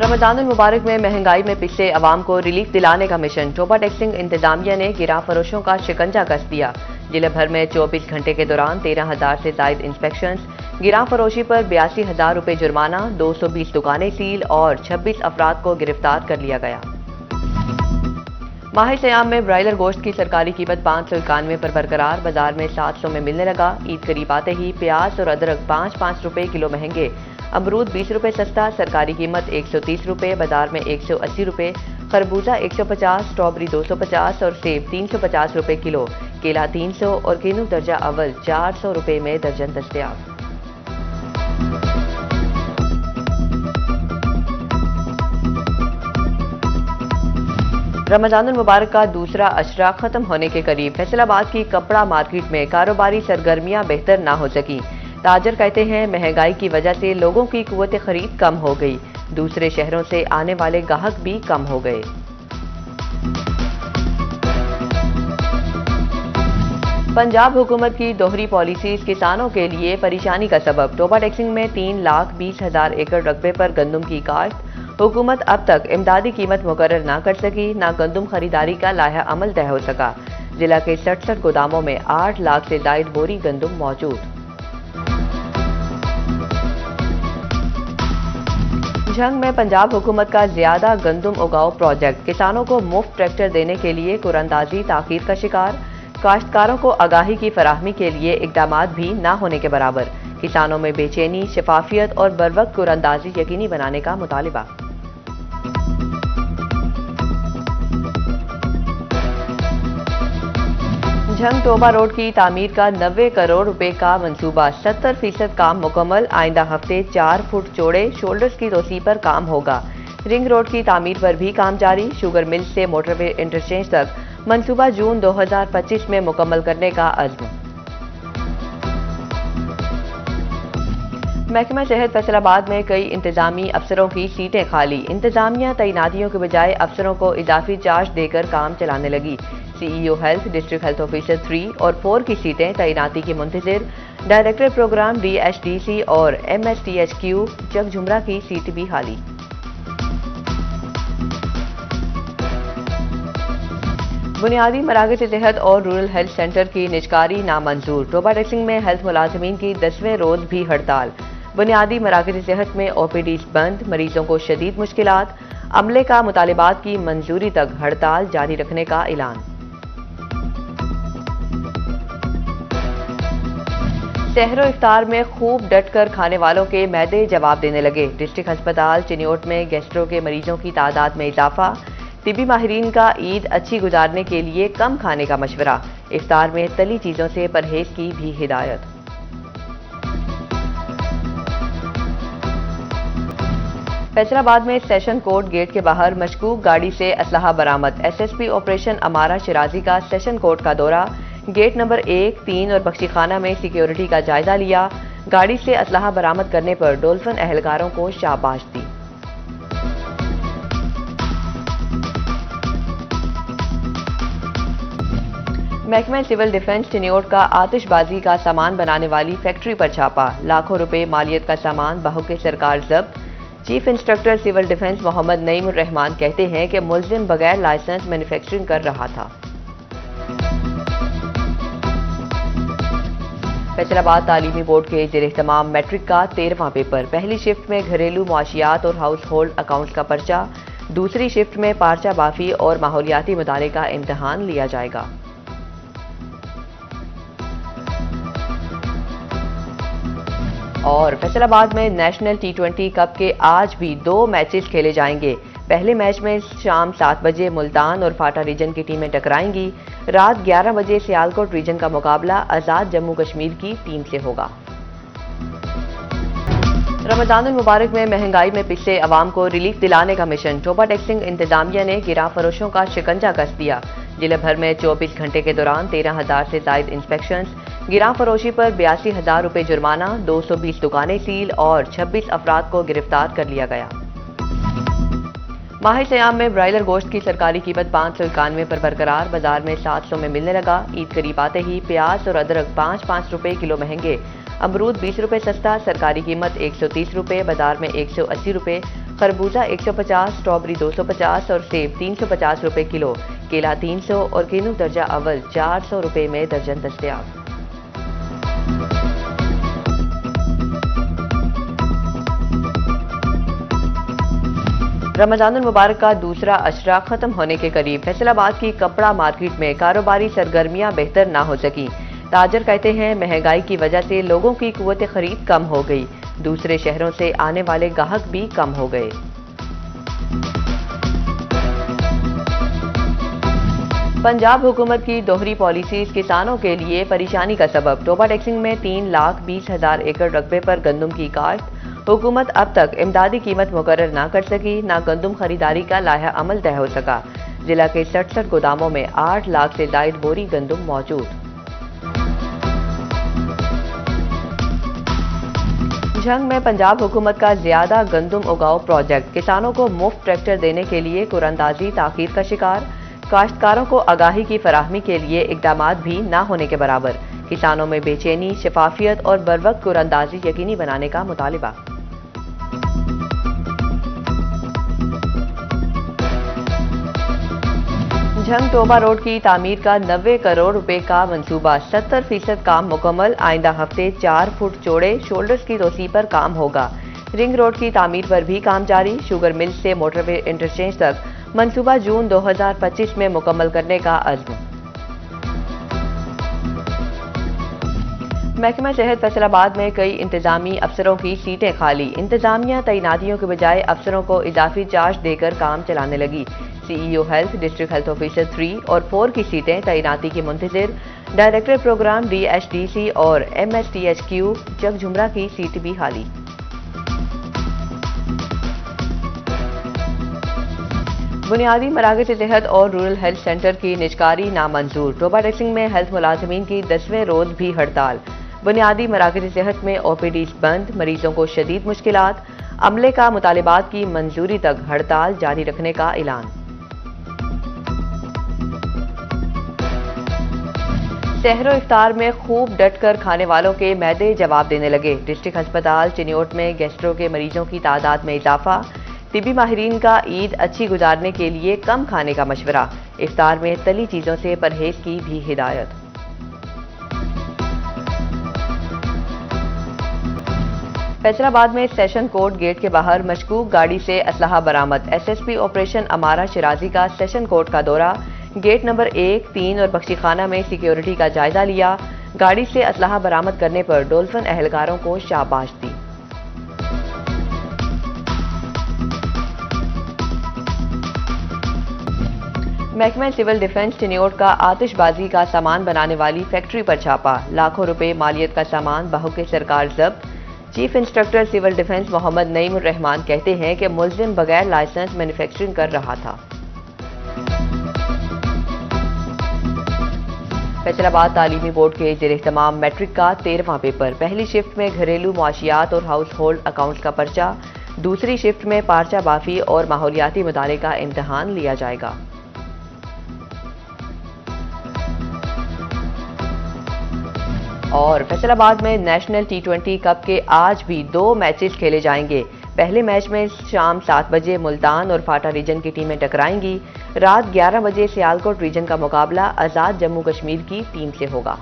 रमजानुल मुबारक में महंगाई में पिछले अवाम को रिलीफ दिलाने का मिशन। टोबा टैक्सिंग इंतजामिया ने गिरा फरोशों का शिकंजा कस दिया। जिले भर में 24 घंटे के दौरान 13,000 से जायद इंस्पेक्शंस, गिरा फरोशी पर 82,000 रुपए जुर्माना, 220 दुकानें सील और 26 अफराद को गिरफ्तार कर लिया गया। माह सयाम में ब्रायलर गोश्त की सरकारी कीमत 591 पर बरकरार, बाजार में 700 में मिलने लगा। ईद करीब आते ही प्याज और अदरक 5-5 रुपए किलो महंगे, अमरूद 20 रुपए सस्ता, सरकारी कीमत 130 रुपए, बाजार में 180 रुपए, खरबूजा 150, स्ट्रॉबेरी 250 और सेब 350 रुपए किलो, केला 300 और किन्नू दर्जा अव्वल 400 रुपए में दर्जन दस्तयाब। रमजानुल मुबारक का दूसरा अशरा खत्म होने के करीब फैसलाबाद की कपड़ा मार्केट में कारोबारी सरगर्मियां बेहतर ना हो सकी। ताजर कहते हैं महंगाई की वजह से लोगों की कुव्वत खरीद कम हो गई, दूसरे शहरों से आने वाले गाहक भी कम हो गए। पंजाब हुकूमत की दोहरी पॉलिसीज किसानों के लिए परेशानी का सबब। टोबा टैक्सिंग में 3,20,000 एकड़ रकबे पर गंदम की काश्त। हुकूमत अब तक इमदादी कीमत मुकर्रर ना कर सकी, ना गंदम खरीदारी का लाया अमल तय हो सका। जिला के 67 गोदामों में 8 लाख से जायद बोरी गंदम मौजूद। झंग में पंजाब हुकूमत का ज्यादा गंदम उगाओ प्रोजेक्ट, किसानों को मुफ्त ट्रैक्टर देने के लिए कुरानंदाजी ताखीर का शिकार। काश्तकारों को आगाही की फराहमी के लिए इकदामात भी ना होने के बराबर। किसानों में बेचैनी, शफाफियत और बरवक्त कुरानंदाजी यकीनी बनाने का मुतालिबा। झंग टोबा रोड की तामीर का 90 करोड़ रुपए का मंसूबा, 70% काम मुकम्मल। आइंदा हफ्ते 4 फुट चौड़े शोल्डर्स की तोसी पर काम होगा। रिंग रोड की तामीर पर भी काम जारी। शुगर मिल से मोटरवे इंटरचेंज तक मंसूबा जून 2025 में मुकम्मल करने का अज़्म। महकमा सेहत फैसलाबाद में कई इंतजामी अफसरों की सीटें खाली। इंतजामिया तैनातियों के बजाय अफसरों को इजाफी चार्ज देकर काम चलाने लगी। CEO health, district health officer 3 और 4 की सीटें तैनाती की मुंतजिर। डायरेक्टर प्रोग्राम DHDC और MSTHQ जगझुमरा की सीट भी खाली। बुनियादी मराकज़ सेहत और रूरल हेल्थ सेंटर की निजकारी नामंजूर। टोबा टैक्सिंग में हेल्थ मुलाजमीन की 10वें रोज भी हड़ताल। बुनियादी मराकज़ सेहत में OPDs बंद, मरीजों को शदीद मुश्किलात। अमले का मुतालिबात की मंजूरी तक हड़ताल जारी रखने का ऐलान। सहरो इफ्तार में खूब डट कर खाने वालों के मैदे जवाब देने लगे। डिस्ट्रिक्ट अस्पताल चिन्योट में गैस्ट्रो के मरीजों की तादाद में इजाफा। तिबी माहिरीन का ईद अच्छी गुजारने के लिए कम खाने का मशवरा। इफ्तार में तली चीजों से परहेज की भी हिदायत। फैसलाबाद में सेशन कोर्ट गेट के बाहर मशकूक गाड़ी से असलहा बरामद। SSP ऑपरेशन अमारा शिराजी का सेशन कोर्ट का दौरा। गेट नंबर 1, 3 और बख्शी खाना में सिक्योरिटी का जायजा लिया। गाड़ी से असलहा बरामद करने पर डोल्फिन एहलकारों को शाबाश दी। महकमा सिविल डिफेंस चिन्योट का आतिशबाजी का सामान बनाने वाली फैक्ट्री पर छापा। लाखों रुपए मालियत का सामान बहुके सरकार जब्त। Chief instructor civil defence Mohammad Naeemur Rahman कहते हैं कि मुलजिम बगैर लाइसेंस मैन्युफैक्चरिंग कर रहा था। फैसलाबाद तालीमी बोर्ड के ज़ेर-ए-एहतमाम मैट्रिक का 13वां पेपर। पहली शिफ्ट में घरेलू मुआशियात और हाउस होल्ड अकाउंट्स का पर्चा, दूसरी शिफ्ट में पार्चा बाफी और माहौलियाती मुताले का इम्तहान लिया जाएगा। और फैसलाबाद में नेशनल T20 कप के आज भी 2 मैचेस खेले जाएंगे। पहले मैच में शाम 7 बजे मुल्तान और फाटा रीजन की टीमें टकराएंगी। रात 11 बजे सियालकोट रीजन का मुकाबला आज़ाद जम्मू कश्मीर की टीम से होगा। रमजानुल मुबारक में महंगाई में पिछले अवाम को रिलीफ दिलाने का मिशन। टोबा टैक्सिंग इंतजामिया ने गिरा फरोशों का शिकंजा कस दिया। जिले भर में 24 घंटे के दौरान 13,000 से जायद इंस्पेक्शंस, गिरा फरोशी पर 82,000 रुपए जुर्माना, 220 दुकानें सील और 26 अफराद को गिरफ्तार कर लिया गया। माह सयाम में ब्रायलर गोश्त की सरकारी कीमत 591 पर बरकरार, बाजार में 700 में मिलने लगा। ईद करीब आते ही प्याज और अदरक 5-5 रुपए किलो महंगे, अमरूद 20 रुपए सस्ता, सरकारी कीमत 130 रुपए, बाजार में 180 रुपए, खरबूजा 150, स्ट्रॉबेरी 250 और सेब 350 रुपए किलो, केला 300 और किन्नू दर्जा अव्वल 400 रुपए में दर्जन दस्तयाब। रमजानुल मुबारक का दूसरा अशरा खत्म होने के करीब फैसलाबाद की कपड़ा मार्केट में कारोबारी सरगर्मियां बेहतर ना हो सकी। ताजर कहते हैं महंगाई की वजह से लोगों की कुव्वत खरीद कम हो गई, दूसरे शहरों से आने वाले गाहक भी कम हो गए। पंजाब हुकूमत की दोहरी पॉलिसीज किसानों के लिए परेशानी का सबब। टोबा टैक्सिंग में 3,20,000 एकड़ रकबे पर गंदम की काश्त। हुकूमत अब तक इमदादी कीमत मुकर्रर ना कर सकी, ना गंदम खरीदारी का लाया अमल तय हो सका। जिला के 67 गोदामों में 8 लाख से जायद बोरी गंदम मौजूद। झंग में पंजाब हुकूमत का ज्यादा गंदम उगाओ प्रोजेक्ट। किसानों को मुफ्त ट्रैक्टर देने के लिए कुरानंदाजी ताखीर का शिकार। काश्तकारों को आगाही की फराहमी के लिए इकदामात भी ना होने के बराबर। किसानों में बेचैनी, शफाफियत और बरवक्त कुरानंदाजी यकीनी बनाने का मुतालिबा। झंग टोबा रोड की तामीर का 90 करोड़ रुपए का मंसूबा, 70% काम मुकम्मल। आइंदा हफ्ते 4 फुट चौड़े शोल्डर्स की तोसी पर काम होगा। रिंग रोड की तामीर पर भी काम जारी। शुगर मिल से मोटरवे इंटरचेंज तक मंसूबा जून 2025 में मुकम्मल करने का अज़्म। महकमा सेहत फैसलाबाद में कई इंतजामी अफसरों की सीटें खाली। इंतजामिया तैनातियों के बजाय अफसरों को इजाफी चार्ज देकर काम चलाने लगी। CEO health, district health officer 3 और 4 की सीटें तैनाती की मुंतजिर। डायरेक्टर प्रोग्राम DHDC और MSTHQ जगझुमरा की सीट भी खाली। बुनियादी मराकज़ सेहत और रूरल हेल्थ सेंटर की निजकारी नामंजूर। टोबा टैक्सिंग में हेल्थ मुलाजमीन की 10वें रोज भी हड़ताल। बुनियादी मराकज़ सेहत में OPDs बंद, मरीजों को शदीद मुश्किलात। अमले का मुतालिबात की मंजूरी तक हड़ताल जारी रखने का ऐलान। सहरो इफ्तार में खूब डट कर खाने वालों के मैदे जवाब देने लगे। डिस्ट्रिक्ट अस्पताल चिन्योट में गैस्ट्रो के मरीजों की तादाद में इजाफा। तिबी माहिरीन का ईद अच्छी गुजारने के लिए कम खाने का मशवरा। इफ्तार में तली चीजों से परहेज की भी हिदायत। फैसलाबाद में सेशन कोर्ट गेट के बाहर मशकूक गाड़ी से असलहा बरामद। SSP ऑपरेशन अमारा शिराजी का सेशन कोर्ट का दौरा। गेट नंबर 1, 3 और बख्शीखाना में सिक्योरिटी का जायजा लिया। गाड़ी से असलहा बरामद करने पर डोल्फिन एहलकारों को शाबाश दी। महकमा सिविल डिफेंस चिन्योट का आतिशबाजी का सामान बनाने वाली फैक्ट्री पर छापा। लाखों रुपए मालियत का सामान बहुके सरकार जब्त। Chief instructor civil defence Mohammad Naeemur Rahman कहते हैं कि मुलजिम बगैर लाइसेंस मैन्युफैक्चरिंग कर रहा था। फैसलाबाद तालीमी बोर्ड के ज़ेर-ए-एहतमाम मैट्रिक का 13वां पेपर। पहली शिफ्ट में घरेलू मुआशियात और हाउस होल्ड अकाउंट्स का पर्चा, दूसरी शिफ्ट में पार्चा बाफी और माहौलियाती मुताले का इम्तहान लिया जाएगा। और फैसलाबाद में नेशनल T20 कप के आज भी 2 मैचेस खेले जाएंगे। पहले मैच में शाम 7 बजे मुल्तान और फाटा रीजन की टीमें टकराएंगी। रात 11 बजे सियालकोट रीजन का मुकाबला आज़ाद जम्मू कश्मीर की टीम से होगा।